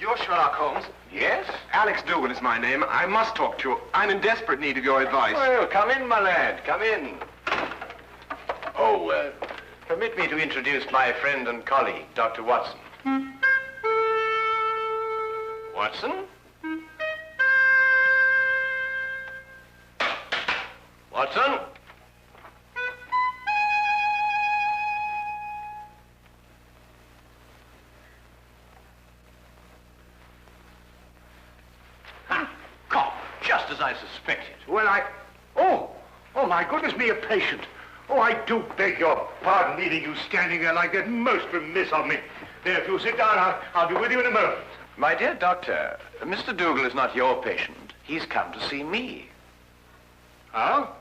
You're Sherlock Holmes? Yes? Alex Dougal is my name. I must talk to you. I'm in desperate need of your advice. Well, come in, my lad. Come in. Oh, permit me to introduce my friend and colleague, Dr. Watson. Watson? Watson? Cough, just as I suspected. Well, Oh, my goodness me, a patient. Oh, I do beg your pardon leaving you standing there like that. Most remiss of me. There, if you'll sit down, I'll be with you in a moment. My dear doctor, Mr. Dougal is not your patient. He's come to see me. Oh?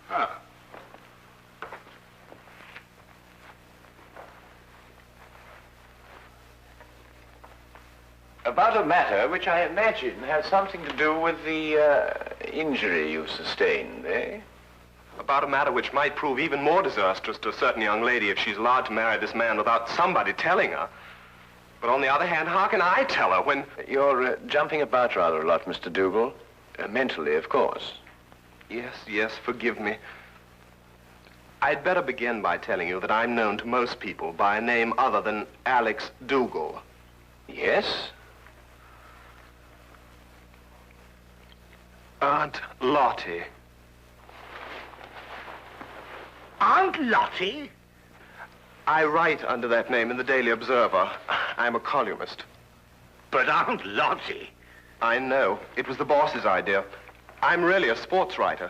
Huh. About a matter which I imagine has something to do with the injury you sustained, eh? About a matter which might prove even more disastrous to a certain young lady if she's allowed to marry this man without somebody telling her. But on the other hand, how can I tell her when... You're jumping about rather a lot, Mr. Dougal. Mentally, of course. Yes, forgive me. I'd better begin by telling you that I'm known to most people by a name other than Alex Dougal. Yes? Aunt Lottie. Aunt Lottie? I write under that name in the Daily Observer. I'm a columnist. But Aunt Lottie? I know. It was the boss's idea. I'm really a sports writer.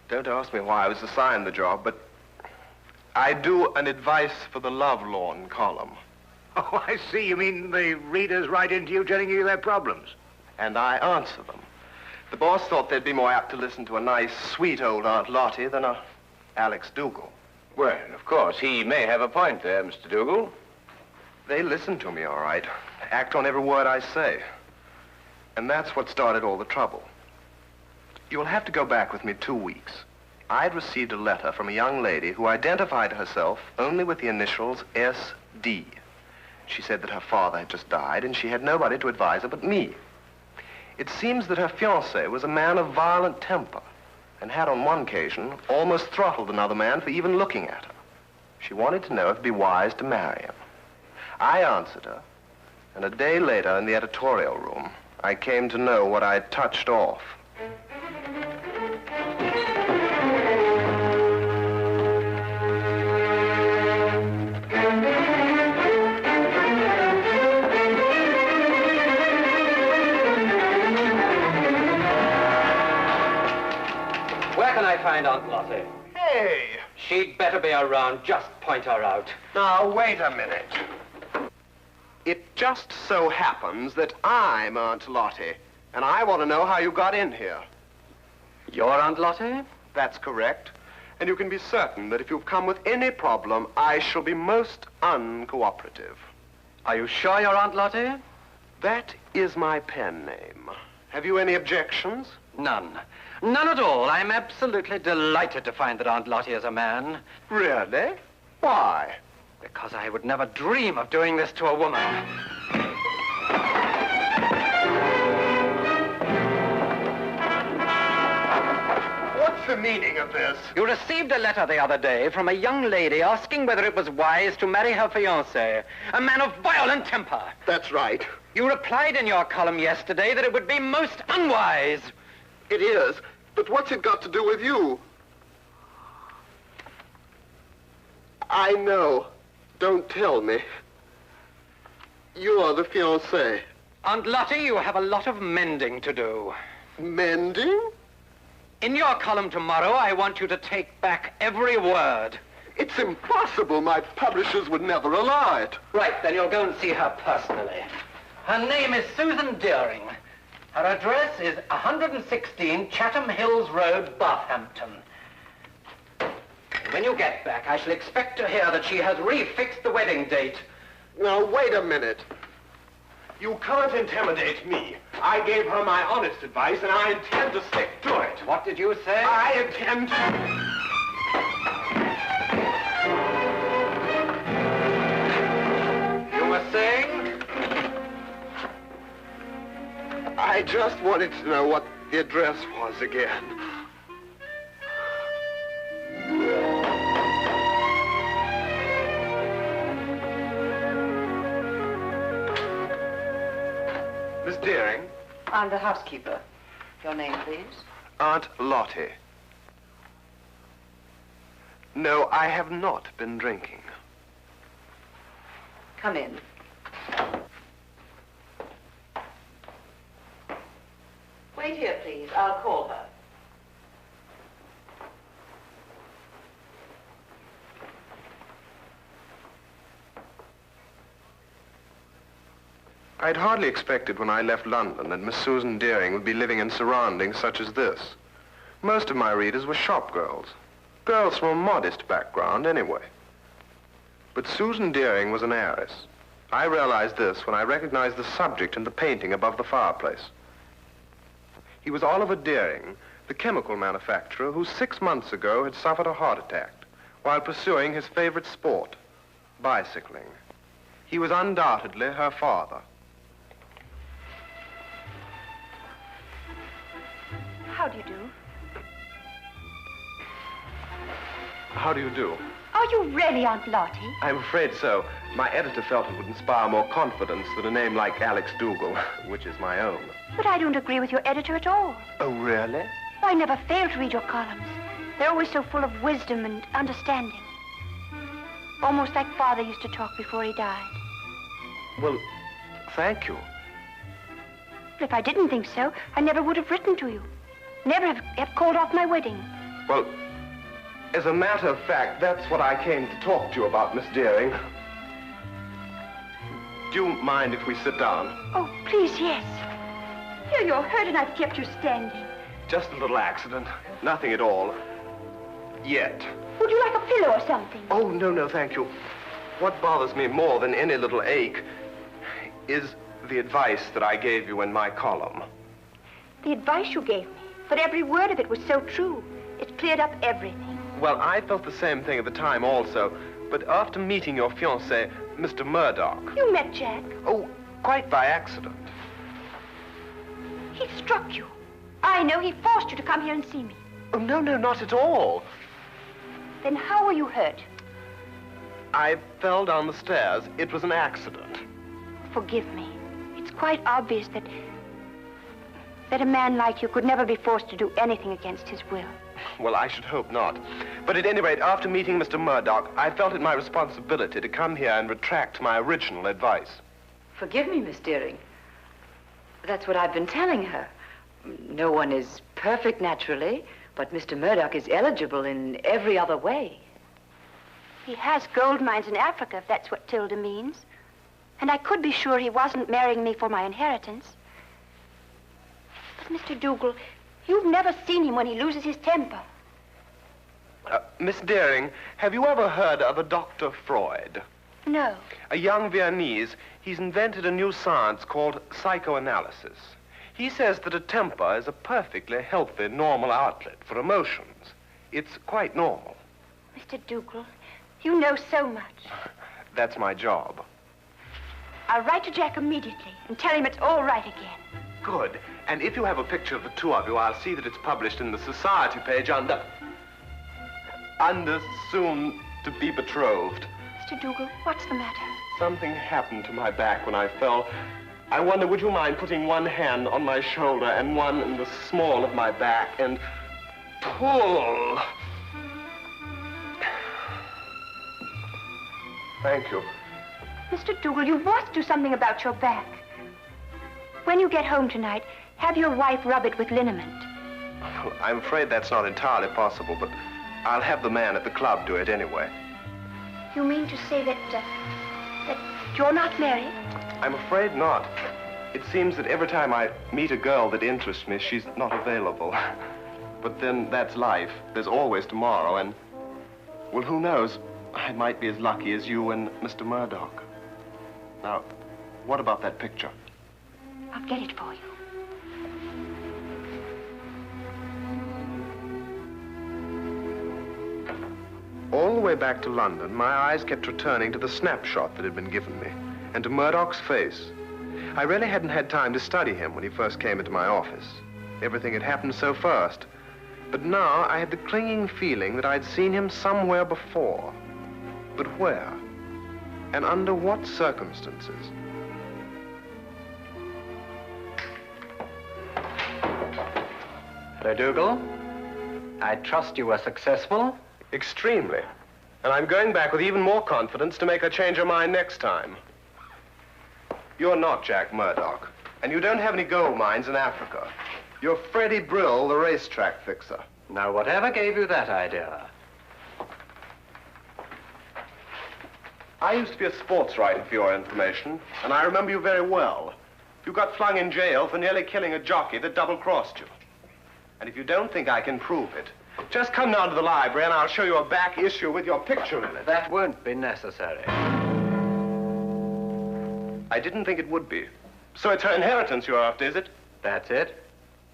Don't ask me why I was assigned the job, but I do an advice for the lovelorn column. Oh, I see. You mean the readers write into you telling you their problems? And I answer them. The boss thought they'd be more apt to listen to a nice, sweet old Aunt Lottie than a Alex Dougal. Well, of course, he may have a point there, Mr. Dougal. They listen to me, all right. Act on every word I say. And that's what started all the trouble. You'll have to go back with me 2 weeks. I'd received a letter from a young lady who identified herself only with the initials S.D. She said that her father had just died and she had nobody to advise her but me. It seems that her fiancé was a man of violent temper and had on one occasion almost throttled another man for even looking at her. She wanted to know if it'd be wise to marry him. I answered her, and a day later in the editorial room, I came to know what I'd touched off. Where can I find Aunt Lottie? Hey! She'd better be around. Just point her out. Now, wait a minute. It just so happens that I'm Aunt Lottie, and I want to know how you got in here. You're Aunt Lottie? That's correct. And you can be certain that if you've come with any problem, I shall be most uncooperative. Are you sure you're Aunt Lottie? That is my pen name. Have you any objections? None. None at all. I'm absolutely delighted to find that Aunt Lottie is a man. Really? Why? Because I would never dream of doing this to a woman. What's the meaning of this? You received a letter the other day from a young lady asking whether it was wise to marry her fiancé, a man of violent temper. That's right. You replied in your column yesterday that it would be most unwise. It is. But what's it got to do with you? I know. Don't tell me. You're the fiancé. Aunt Lottie, you have a lot of mending to do. Mending? In your column tomorrow, I want you to take back every word. It's impossible. My publishers would never allow it. Right, then you'll go and see her personally. Her name is Susan Deering. Her address is 116 Chatham Hills Road, Bathampton. When you get back, I shall expect to hear that she has refixed the wedding date. Now, wait a minute. You can't intimidate me. I gave her my honest advice, and I intend to stick to it. What did you say? I intend to... You were saying? I just wanted to know what the address was again. Miss Deering? I'm the housekeeper. Your name, please? Aunt Lottie. No, I have not been drinking. Come in. Wait here, please. I'll call her. I'd hardly expected when I left London that Miss Susan Deering would be living in surroundings such as this. Most of my readers were shop girls. Girls from a modest background, anyway. But Susan Deering was an heiress. I realized this when I recognized the subject in the painting above the fireplace. He was Oliver Deering, the chemical manufacturer who 6 months ago had suffered a heart attack while pursuing his favorite sport, bicycling. He was undoubtedly her father. How do you do? How do you do? Are you really Aunt Lottie? I'm afraid so. My editor felt it would inspire more confidence than a name like Alex Dougal, which is my own. But I don't agree with your editor at all. Oh, really? I never fail to read your columns. They're always so full of wisdom and understanding. Almost like Father used to talk before he died. Well, thank you. But if I didn't think so, I never would have written to you. Never have called off my wedding. Well, as a matter of fact, that's what I came to talk to you about, Miss Deering. Do you mind if we sit down? Oh, please, yes. Here, you're hurt and I've kept you standing. Just a little accident. Nothing at all. Yet. Would you like a pillow or something? Oh, no, thank you. What bothers me more than any little ache is the advice that I gave you in my column. The advice you gave me, but every word of it was so true. It cleared up everything. Well, I felt the same thing at the time also, but after meeting your fiancé, Mr. Murdoch... You met Jack? Oh, quite by accident. He struck you. I know he forced you to come here and see me. Oh, no, not at all. Then how were you hurt? I fell down the stairs. It was an accident. Forgive me. It's quite obvious that a man like you could never be forced to do anything against his will. Well, I should hope not. But at any rate, after meeting Mr. Murdoch, I felt it my responsibility to come here and retract my original advice. Forgive me, Miss Deering. That's what I've been telling her. No one is perfect naturally, but Mr. Murdoch is eligible in every other way. He has gold mines in Africa, if that's what Tilda means. And I could be sure he wasn't marrying me for my inheritance. But, Mr. Dougal, you've never seen him when he loses his temper. Miss Deering, have you ever heard of a Dr. Freud? No. A young Viennese. He's invented a new science called psychoanalysis. He says that a temper is a perfectly healthy, normal outlet for emotions. It's quite normal. Mr. Dougal, you know so much. That's my job. I'll write to Jack immediately and tell him it's all right again. Good. And if you have a picture of the two of you, I'll see that it's published in the society page under soon to be betrothed. Mr. Dougal, what's the matter? Something happened to my back when I fell. I wonder, would you mind putting one hand on my shoulder and one in the small of my back and pull? Thank you. Mr. Dougal, you must do something about your back. When you get home tonight, have your wife rub it with liniment. Well, I'm afraid that's not entirely possible, but I'll have the man at the club do it anyway. You mean to say that you're not married? I'm afraid not. It seems that every time I meet a girl that interests me, she's not available. But then that's life. There's always tomorrow, and, well, who knows? I might be as lucky as you and Mr. Murdoch. Now, what about that picture? I'll get it for you. All the way back to London, my eyes kept returning to the snapshot that had been given me, and to Murdoch's face. I really hadn't had time to study him when he first came into my office. Everything had happened so fast. But now I had the clinging feeling that I'd seen him somewhere before. But where? And under what circumstances? Hello, Dougal. I trust you were successful. Extremely. And I'm going back with even more confidence to make her change her mind next time. You're not Jack Murdoch, and you don't have any gold mines in Africa. You're Freddie Brill, the racetrack fixer. Now, whatever gave you that idea? I used to be a sports writer, for your information, and I remember you very well. You got flung in jail for nearly killing a jockey that double-crossed you. And if you don't think I can prove it, just come down to the library and I'll show you a back issue with your picture in it. That won't be necessary. I didn't think it would be. So it's her inheritance you're after, is it? That's it.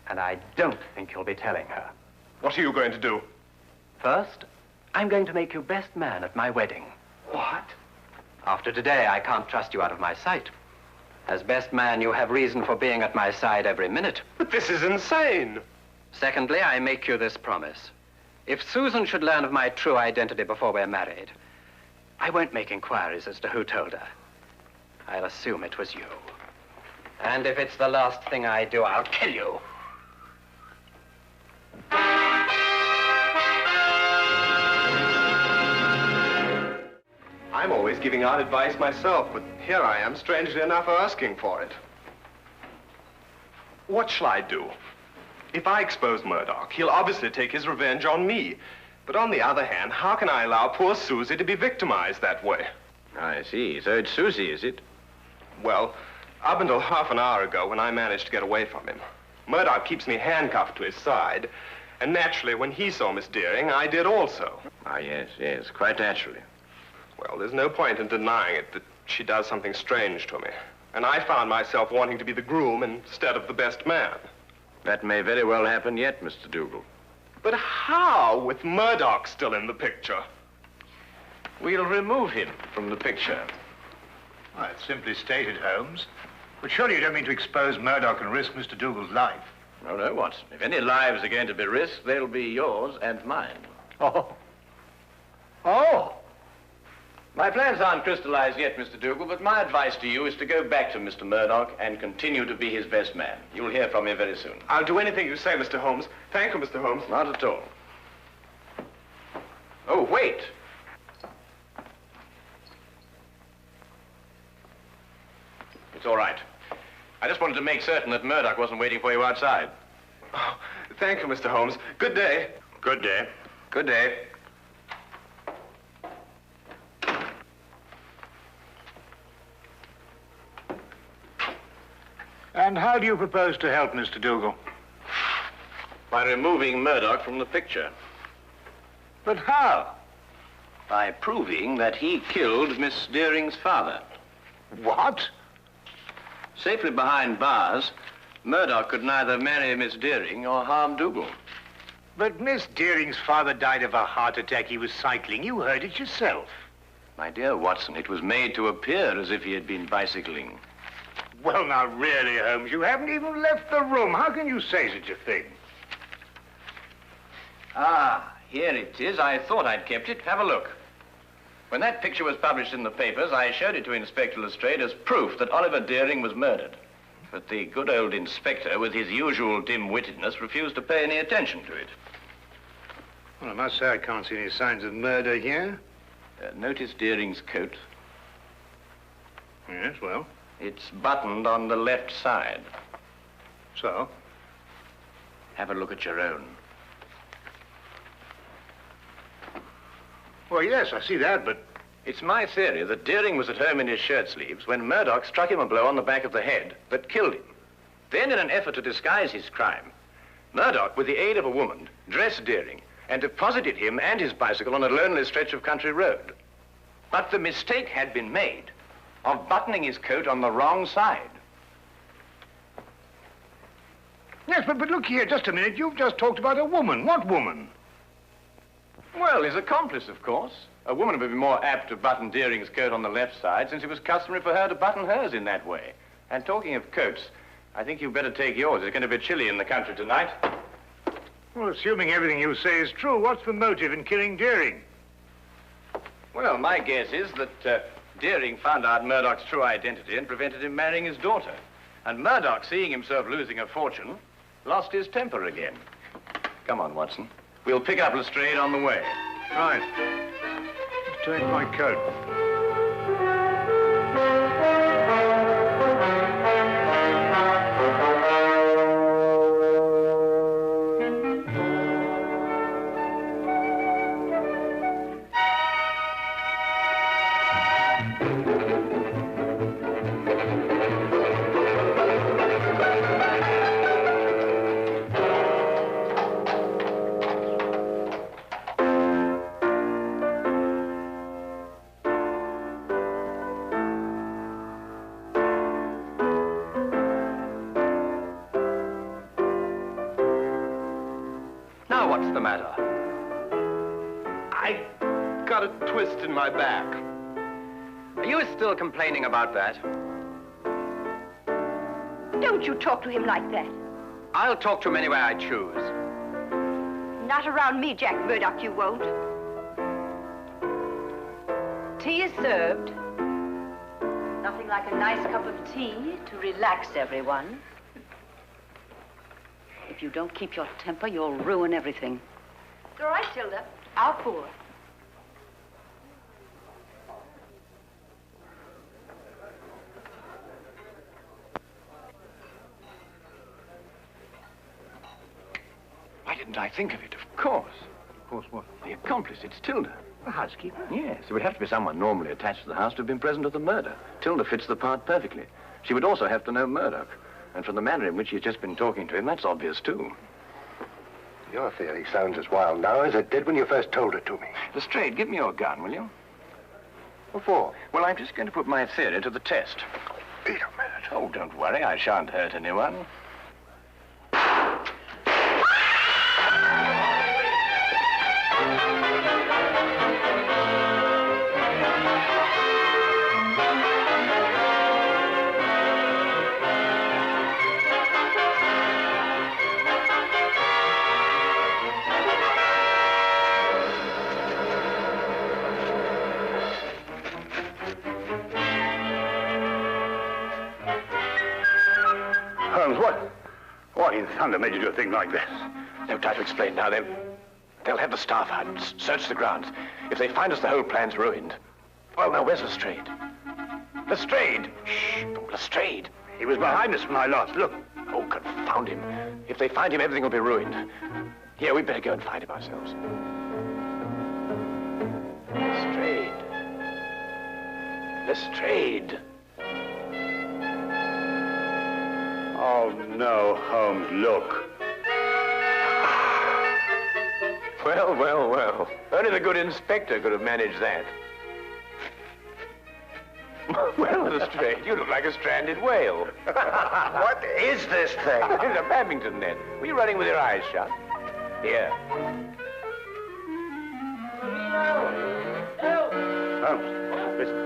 And I don't think you'll be telling her. What are you going to do? First, I'm going to make you best man at my wedding. What? After today, I can't trust you out of my sight. As best man, you have reason for being at my side every minute. But this is insane. Secondly, I make you this promise. If Susan should learn of my true identity before we're married, I won't make inquiries as to who told her. I'll assume it was you. And if it's the last thing I do, I'll kill you. I'm always giving out advice myself, but here I am, strangely enough, asking for it. What shall I do? If I expose Murdoch, he'll obviously take his revenge on me. But on the other hand, how can I allow poor Susie to be victimized that way? I see. So it's Susie, is it? Well, up until half an hour ago when I managed to get away from him. Murdoch keeps me handcuffed to his side. And naturally, when he saw Miss Deering, I did also. Ah, yes, yes, quite naturally. Well, there's no point in denying it that she does something strange to me. And I found myself wanting to be the groom instead of the best man. That may very well happen yet, Mr. Dougal. But how, with Murdoch still in the picture? We'll remove him from the picture. Well, it's simply stated, Holmes. But surely you don't mean to expose Murdoch and risk Mr. Dougal's life. No, no, Watson. If any lives are going to be risked, they'll be yours and mine. Oh. Oh! My plans aren't crystallized yet, Mr. Dougal, but my advice to you is to go back to Mr. Murdoch and continue to be his best man. You'll hear from me very soon. I'll do anything you say, Mr. Holmes. Thank you, Mr. Holmes. Not at all. Oh, wait. It's all right. I just wanted to make certain that Murdoch wasn't waiting for you outside. Oh, thank you, Mr. Holmes. Good day. Good day. Good day. And how do you propose to help Mr. Dougal? By removing Murdoch from the picture. But how? By proving that he killed Miss Deering's father. What? Safely behind bars, Murdoch could neither marry Miss Deering or harm Dougal. But Miss Deering's father died of a heart attack. He was cycling. You heard it yourself. My dear Watson, it was made to appear as if he had been bicycling. Well, now, really, Holmes, you haven't even left the room. How can you say such a thing? Ah, here it is. I thought I'd kept it. Have a look. When that picture was published in the papers, I showed it to Inspector Lestrade as proof that Oliver Deering was murdered. But the good old inspector, with his usual dim-wittedness, refused to pay any attention to it. Well, I must say I can't see any signs of murder here. Notice Deering's coat. Yes, well. It's buttoned on the left side. So? Have a look at your own. Well, yes, I see that, but... It's my theory that Deering was at home in his shirt sleeves when Murdoch struck him a blow on the back of the head that killed him. Then, in an effort to disguise his crime, Murdoch, with the aid of a woman, dressed Deering and deposited him and his bicycle on a lonely stretch of country road. But the mistake had been made of buttoning his coat on the wrong side. Yes, but look here, just a minute. You've just talked about a woman. What woman? Well, his accomplice, of course. A woman would be more apt to button Deering's coat on the left side, since it was customary for her to button hers in that way. And talking of coats, I think you'd better take yours. It's going to be chilly in the country tonight. Well, assuming everything you say is true, what's the motive in killing Deering? Well, my guess is that Deering found out Murdoch's true identity and prevented him marrying his daughter. And Murdoch, seeing himself losing a fortune, lost his temper again. Come on, Watson. We'll pick up Lestrade on the way. Right. Take my coat. What's the matter? I got a twist in my back. Are you still complaining about that? Don't you talk to him like that. I'll talk to him any way I choose. Not around me, Jack Murdoch, you won't. Tea is served. Nothing like a nice cup of tea to relax everyone. If you don't keep your temper, you'll ruin everything. It's all right, Tilda. I'll pour. Why didn't I think of it? Of course. Of course, what? The accomplice, it's Tilda. The housekeeper? Yes, it would have to be someone normally attached to the house to have been present at the murder. Tilda fits the part perfectly. She would also have to know Murdoch. And from the manner in which she's just been talking to him, that's obvious, too. Your theory sounds as wild now as it did when you first told it to me. Lestrade, give me your gun, will you? What for? Well, I'm just going to put my theory to the test. Wait a minute. Oh, don't worry, I shan't hurt anyone. Holmes, what in thunder made you do a thing like this? No time to explain now. They'll have the staff out and search the grounds. If they find us, the whole plan's ruined. Well, now, where's Lestrade? Lestrade! Shh! Oh, Lestrade! He was behind us when I last looked. Oh, confound him. If they find him, everything will be ruined. Here, we'd better go and find him ourselves. Lestrade. Lestrade. Oh, no, Holmes, look. Well, well, well. Only the good inspector could have managed that. Well, Lestrade, you look like a stranded whale. What is this thing? It's a badminton net. Were you running with your eyes shut? Here. Holmes, listen.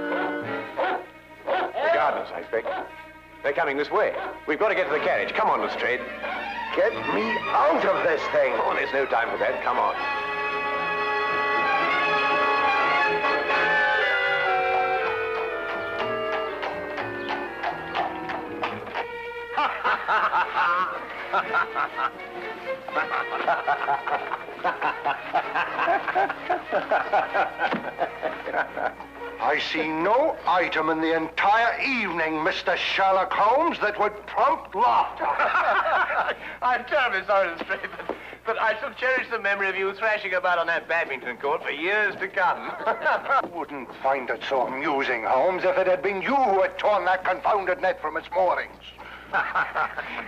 The gardeners, I expect. They're coming this way. We've got to get to the carriage. Come on, Lestrade. Get me out of this thing. Oh, there's no time for that. Come on. I see no item in the entire evening, Mr. Sherlock Holmes, that would prompt laughter. I'm terribly sorry, Lestrade, but I shall cherish the memory of you thrashing about on that badminton court for years to come. I wouldn't find it so amusing, Holmes, if it had been you who had torn that confounded net from its moorings.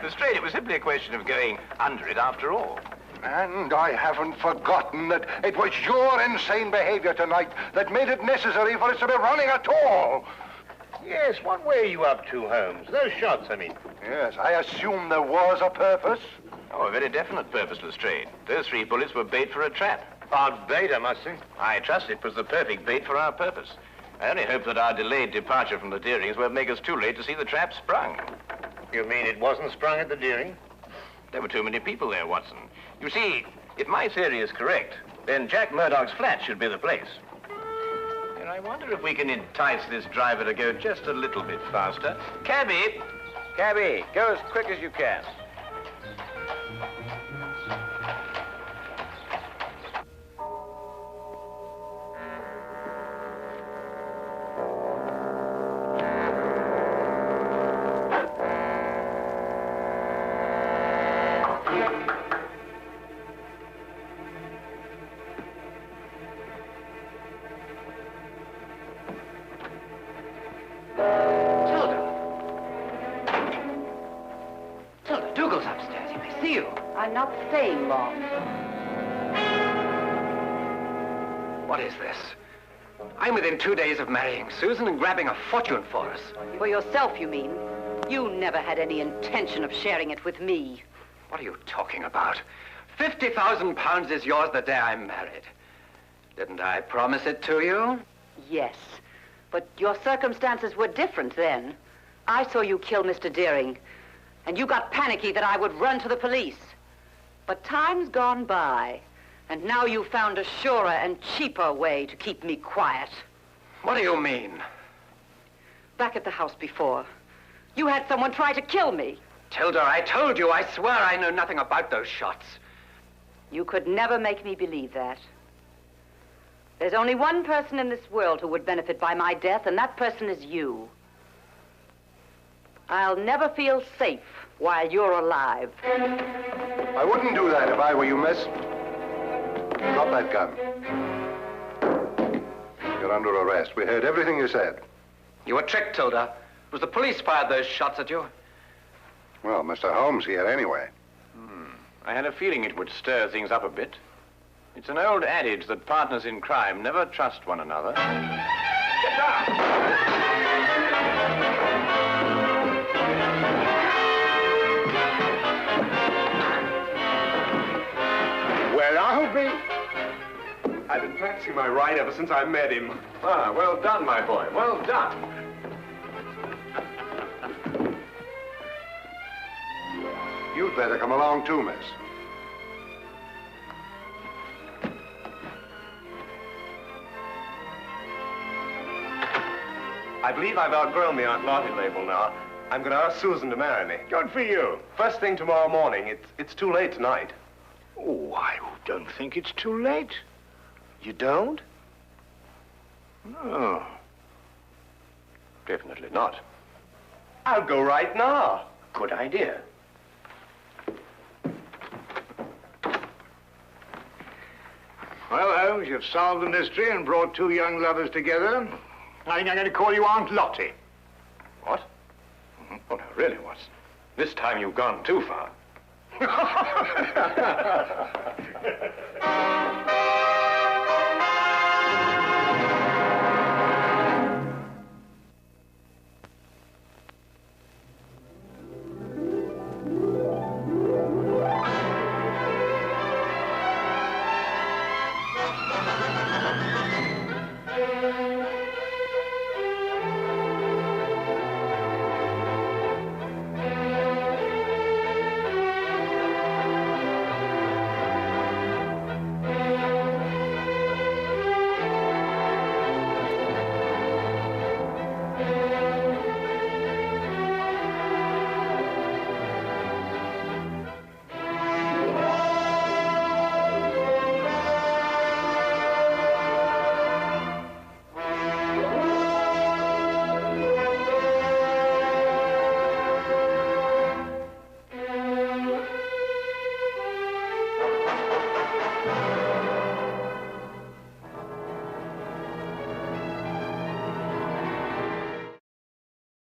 Lestrade, it was simply a question of going under it after all. And I haven't forgotten that it was your insane behavior tonight that made it necessary for us to be running at all. Yes, what were you up to, Holmes? Those shots, I mean. Yes, I assume there was a purpose. Oh, a very definite purpose, Lestrade. Those 3 bullets were bait for a trap. Hard bait, I must say. I trust it was the perfect bait for our purpose. I only hope that our delayed departure from the Deerings won't make us too late to see the trap sprung. You mean it wasn't sprung at the Deering? There were too many people there, Watson. You see, if my theory is correct, then Jack Murdoch's flat should be the place. And I wonder if we can entice this driver to go just a little bit faster. Cabby! Cabby, go as quick as you can. I'm not staying long. What is this? I'm within 2 days of marrying Susan and grabbing a fortune for us. For yourself, you mean? You never had any intention of sharing it with me. What are you talking about? 50,000 pounds is yours the day I'm married. Didn't I promise it to you? Yes, but your circumstances were different then. I saw you kill Mr. Deering, and you got panicky that I would run to the police. But time's gone by, and now you've found a surer and cheaper way to keep me quiet. What do you mean? Back at the house before, you had someone try to kill me. Tilda, I told you, I swear I know nothing about those shots. You could never make me believe that. There's only one person in this world who would benefit by my death, and that person is you. I'll never feel safe while you're alive. I wouldn't do that if I were you, miss. Drop that gun. You're under arrest. We heard everything you said. You were tricked, Tilda. It was the police fired those shots at you. Well, Mr. Holmes here anyway. I had a feeling it would stir things up a bit. It's an old adage that partners in crime never trust one another. Get down! Where are we? I've been practicing my ride ever since I met him. Ah, well done, my boy. Well done. You'd better come along too, miss. I believe I've outgrown the Aunt Lottie label now. I'm going to ask Susan to marry me. Good for you. First thing tomorrow morning. It's too late tonight. Oh, I don't think it's too late. You don't? No. Definitely not. I'll go right now. Good idea. Well, Holmes, you've solved the mystery and brought two young lovers together. I think I'm going to call you Aunt Lottie. What? Oh, no, really, Watson. This time you've gone too far.